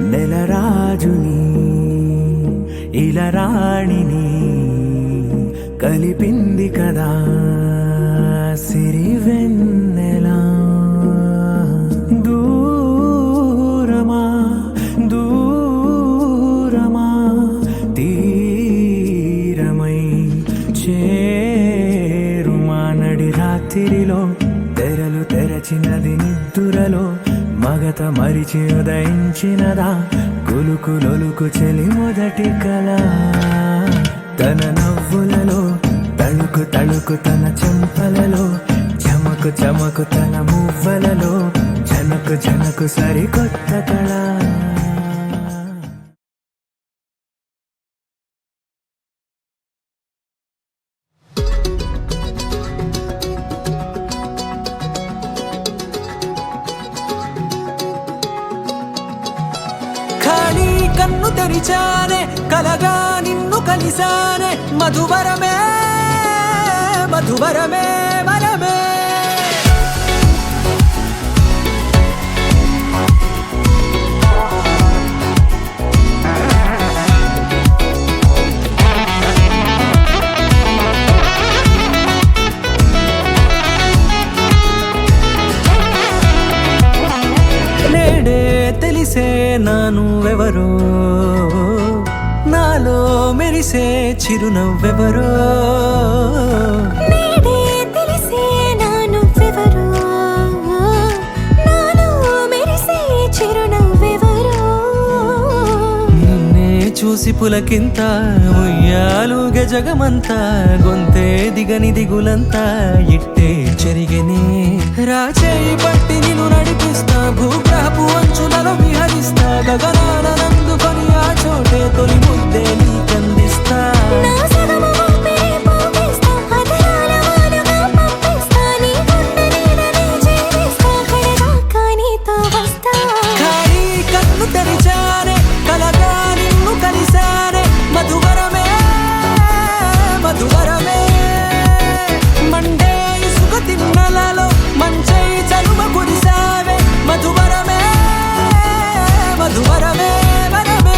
నెలరాజుని ఇలరాణిని కలిపింది కదా సిరివెన్నెలా. దూరమా దూరమా తీరమై చేరుమా నడి రాత్రిలో తెరలు తెరచినది నిద్దురలో మగత మరిచి ఉదయించినదా కులుకులొలుకు చెలి మొదటి కళ. తన నవ్వులలో తళుకు తళుకు తన చెంపలలో చమకు చమకు తన మువ్వలలో జనకు జనకు సరికొత్త కళ. ఖాళీ కన్ను తెరిచానే కలగా నిన్ను కలిసానే మధువరమే మధువరమే వరమే. నేడే తెలిసే నానువెవరో నాలో మెరిసే చిరునవ్వెవరో. నేడే తెలిసే నానువెవరో నాలో మెరిసే చిరునవ్వెవరో. నిన్నే చూసి పులకింత ఉయ్యాలుగ జగమంతా గొంతే దిగని దిగులంతా ఇట్టే చెరిగనే. రాచేయి పట్టి నిన్ను నడిపిస్తా భూగ్రహపు అంచులలో విహరిస్తా గగనాన నందుకొని ఆ చోటే తొలి ముద్దే నీకందిస్తా. నా సగము ఊపిరి పోగిస్తా అదరాల వానగా పంపిస్తా నీ గుండె నీడనే జీవిస్తా కడదాకా నీతో వస్తా. ఖాళీ కన్ను తెరిచానే కలగా నిన్ను కలిసానే మధువరమే మధువరమే. మండే ఇసుక తిన్నలలో మంచై చలువ కురిసావే మధువరమే మధువరమే వరమే.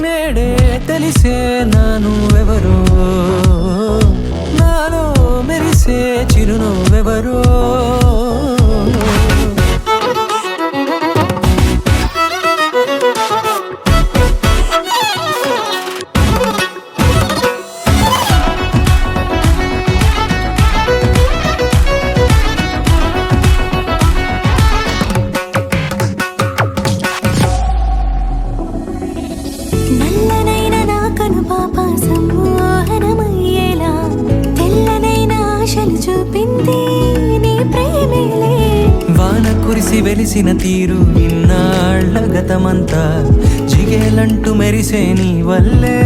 నేడే తెలిసే నానువెవరో నాలో మెరిసే చిరునవ్వెవరో. నల్లనైన నా కనుపాప సమ్మోహనమయ్యేలా తెల్లనైన ఆశలు చూపింది నీ ప్రేమేలే. వాన కురిసి వెలిసిన తీరు ఇన్నాళ్ల గతమంతా జిగేలంటూ మెరిసే నీ వల్లే.